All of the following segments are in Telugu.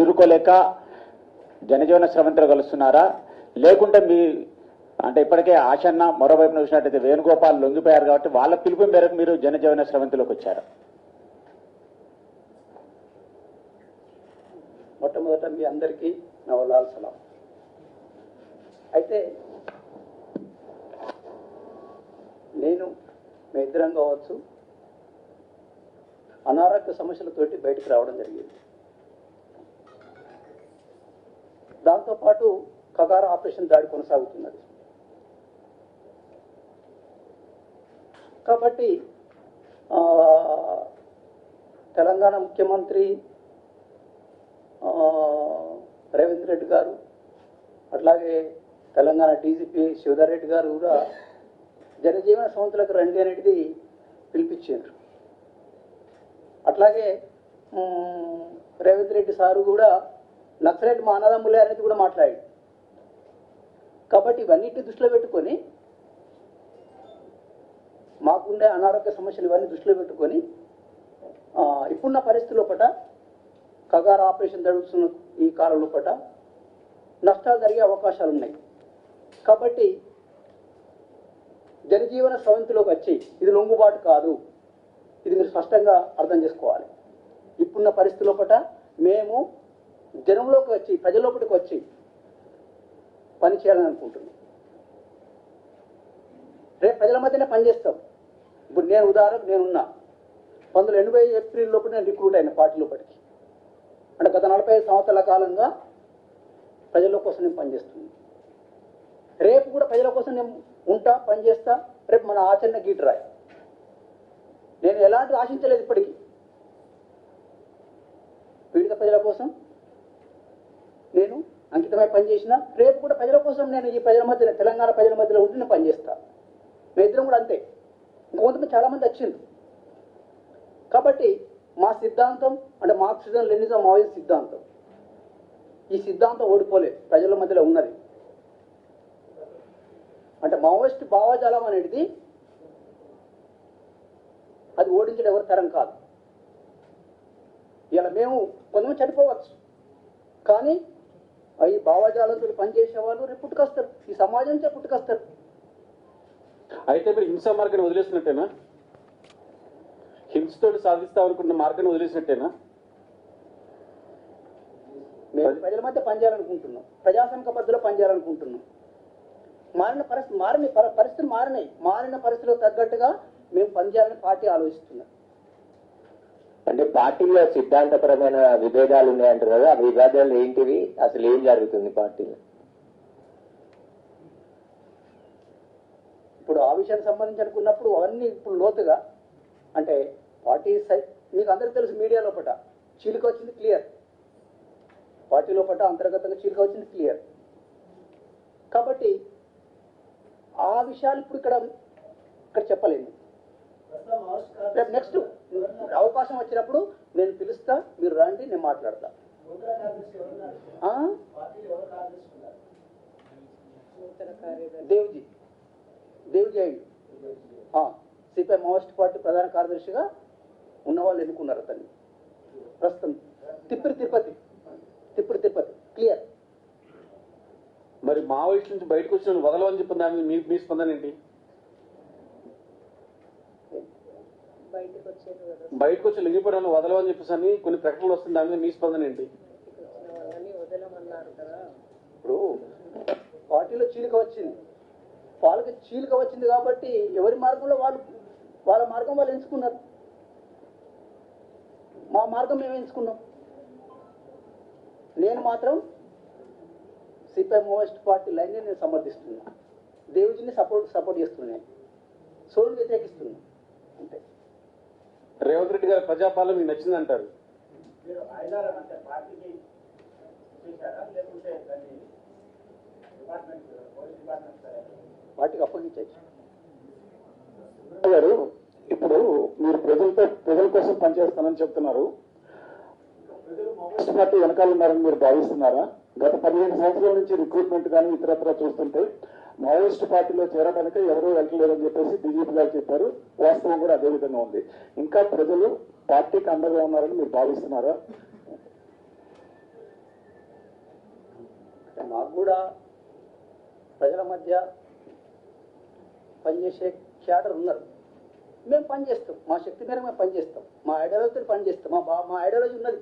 ఎదుర్కోలేక జనజీవన శ్రవంతిలో కలుస్తున్నారా, లేకుంటే మీ అంటే ఇప్పటికే ఆశన్న మరోవైపు చూసినట్టయితే వేణుగోపాల్ లొంగిపోయారు కాబట్టి వాళ్ళ పిలుపు మేరకు మీరు జనజీవన శ్రవంతిలోకి వచ్చారు? మొట్టమొదట మీ అందరికీ నా వల్లాల్ సలాం. అయితే నేను మీ ఇద్దరం కావచ్చు అనారోగ్య సమస్యలతోటి బయటకు రావడం జరిగింది. దాంతోపాటు కగార ఆపరేషన్ దాడి కొనసాగుతున్నది. కాబట్టి తెలంగాణ ముఖ్యమంత్రి రేవంత్ రెడ్డి గారు, అట్లాగే తెలంగాణ డీజీపీ శివధర్ రెడ్డి గారు కూడా జనజీవన శ్రవంతిలోకి రండి అనేది పిలిపించారు. అట్లాగే రేవంత్ రెడ్డి సారు కూడా నక్సలైట్ మా అన్నదమ్ములే అనేది కూడా మాట్లాడాడు. కాబట్టి ఇవన్నిటిని దృష్టిలో పెట్టుకొని, మాకుండే అనారోగ్య సమస్యలు ఇవన్నీ దృష్టిలో పెట్టుకొని ఇప్పుడున్న పరిస్థితుల్లో పట కగార ఆపరేషన్ జరుగుతున్న ఈ కాలంలో పట నష్టాలు జరిగే అవకాశాలు ఉన్నాయి. కాబట్టి జనజీవన శ్రవంతిలోకి వచ్చి ఇది లొంగుబాటు కాదు, ఇది మీరు స్పష్టంగా అర్థం చేసుకోవాలి. ఇప్పుడున్న పరిస్థితుల్లో పట మేము జనంలోకి వచ్చి ప్రజల్లోపటికి వచ్చి పని చేయాలని అనుకుంటున్నాం. రేపు ప్రజల మధ్యనే పనిచేస్తాం. ఇప్పుడు నేను ఉదాహరణకు నేనున్నా 1980 ఏప్రిల్ లోపల నేను రిక్రూట్ అయిన పార్టీ లోపలికి. అంటే గత 45 సంవత్సరాల కాలంగా ప్రజల కోసం నేను పనిచేస్తున్నాను. రేపు కూడా ప్రజల కోసం నేను ఉంటా, పనిచేస్తా. రేపు మన ఆచరణ గీటరాయి. నేను ఎలాంటి ఆశించలేదు ఇప్పటికీ. పీడిత ప్రజల కోసం నేను అంకితమై పనిచేసిన, రేపు కూడా ప్రజల కోసం నేను ఈ ప్రజల మధ్య, తెలంగాణ ప్రజల మధ్యలో ఉండి నేను పనిచేస్తా. మేము ఇద్దరం కూడా అంతే. ఇంకొంతమంది చాలా మంది వచ్చింది. కాబట్టి మా సిద్ధాంతం అంటే మార్క్సిజం లెనినిజం మావోయిజం సిద్ధాంతం, ఈ సిద్ధాంతం ఓడిపోలేదు, ప్రజల మధ్యలో ఉన్నది. అంటే మావోయిస్ట్ భావజాలం అనేది అది ఓడించడం ఎవరి తరం కాదు. ఇలా మేము కొంతమంది చనిపోవచ్చు, కానీ ఈ భావజాలంతో పనిచేసే వాళ్ళు రేపు పుట్టుకొస్తారు, ఈ సమాజం నుంచి పుట్టుకొస్తారు. అయితే మీరు హింసా మార్గాన్ని వదిలేసినట్టేనా? హింసతో సాధిస్తా అనుకున్న మార్గాన్ని వదిలేసినట్టేనా? మేము ప్రజల మధ్య పనిచేయాలనుకుంటున్నాం, ప్రజాస్వామిక పద్ధతిలో పనిచేయాలనుకుంటున్నాం. మారిన పరిస్థితులు మారినాయి. మారిన పరిస్థితులకు తగ్గట్టుగా మేము పనిచేయాలని పార్టీ ఆలోచిస్తున్నాం. అంటే పార్టీలో సిద్ధాంతపరమైన విభేదాలు ఉన్నాయంటారు కదా, ఆ విభేదాలు ఏంటివి, అసలు ఏం జరుగుతుంది పార్టీలో? ఇప్పుడు ఆ విషయానికి సంబంధించి అనుకున్నప్పుడు అవన్నీ ఇప్పుడు లోతుగా అంటే పార్టీ మీకు అందరికీ తెలుసు, మీడియా లోపల చీలిక వచ్చింది క్లియర్, పార్టీ లోపల అంతర్గతంగా చీలిక వచ్చింది క్లియర్. కాబట్టి ఆ విషయాలు ఇప్పుడు ఇక్కడ చెప్పలేము. రేపు నెక్స్ట్ అవకాశం వచ్చినప్పుడు నేను పిలుస్తా, మీరు రండి, నేను మాట్లాడతా. దేవ్జీ అయ్యి సిపిఐ మావోయిస్ట్ పార్టీ ప్రధాన కార్యదర్శిగా ఉన్నవాళ్ళు ఎన్నుకున్నారు అతన్ని. ప్రస్తుతం తిప్పిరి తిరుపతి క్లియర్. మరి మావోయిస్ట్ నుంచి బయటకు వచ్చిన వదలవని చెప్పిన దాని మీ స్పందన ఏంటి? బయటకు వచ్చి లింగిపోవడం వదలవని చెప్పేసి కొన్ని ప్రకటనలు వస్తుంది, దాని మీద మీ స్పందన ఏంటి? ఇప్పుడు పార్టీలో చీలిక వచ్చింది, వాళ్ళకి చీలిక వచ్చింది కాబట్టి ఎవరి మార్గంలో వాళ్ళ మార్గం వాళ్ళు ఎంచుకున్నారు. మా మార్గం మేము ఎంచుకున్నాం. నేను మాత్రం సిపిఐ మావోయిస్ట్ పార్టీ లైన్ నేను సమర్థిస్తున్నా, దేవుడిని సపోర్ట్ చేస్తున్నాను, సోల్ని వ్యతిరేకిస్తున్నా అంతే. రేవంత్ రెడ్డి గారి ప్రజాపాలన మీకు నచ్చిందంటారు? పార్టీకి అప్పగించచ్చు గారు. ఇప్పుడు మీరు ప్రజల కోసం పనిచేస్తానని చెప్తున్నారు. మావోయిస్ట్ పార్టీ వెనకాల ఉన్నారని మీరు భావిస్తున్నారా? గత 15 సంవత్సరాల నుంచి రిక్రూట్మెంట్ కానీ ఇతరత్ర చూస్తుంటే మావోయిస్ట్ పార్టీలో చేరడానికి ఎవరూ వెళ్ళలేదని చెప్పేసి డీజీపీ గారు చెప్పారు. వాస్తవం కూడా అదే విధంగా ఉంది. ఇంకా ప్రజలు పార్టీకి అండగా ఉన్నారని మీరు భావిస్తున్నారా? మాకు కూడా ప్రజల మధ్య పనిచేసే క్యాడర్ ఉన్నారు. మేము పనిచేస్తాం, మా శక్తి మేరకు మేము పనిచేస్తాం, మా ఐడియాలజీతో పనిచేస్తాం. మా ఐడియాలజీ ఉన్నది,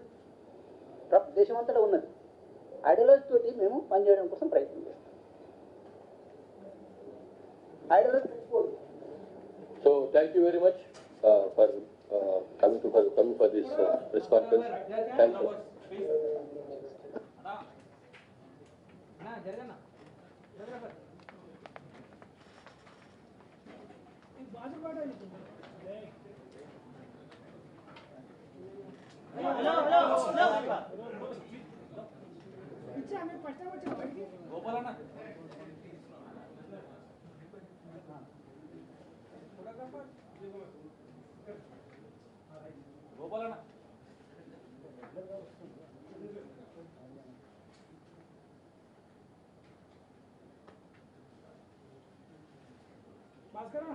దేశం అంతటా ఉన్నది. ఐడియాలజీ తోటి మేము పనిచేయడం కోసం ప్రయత్నం చేస్తాం. Ideology So thank you very much for coming for this press conference. Thank you. Bhaskar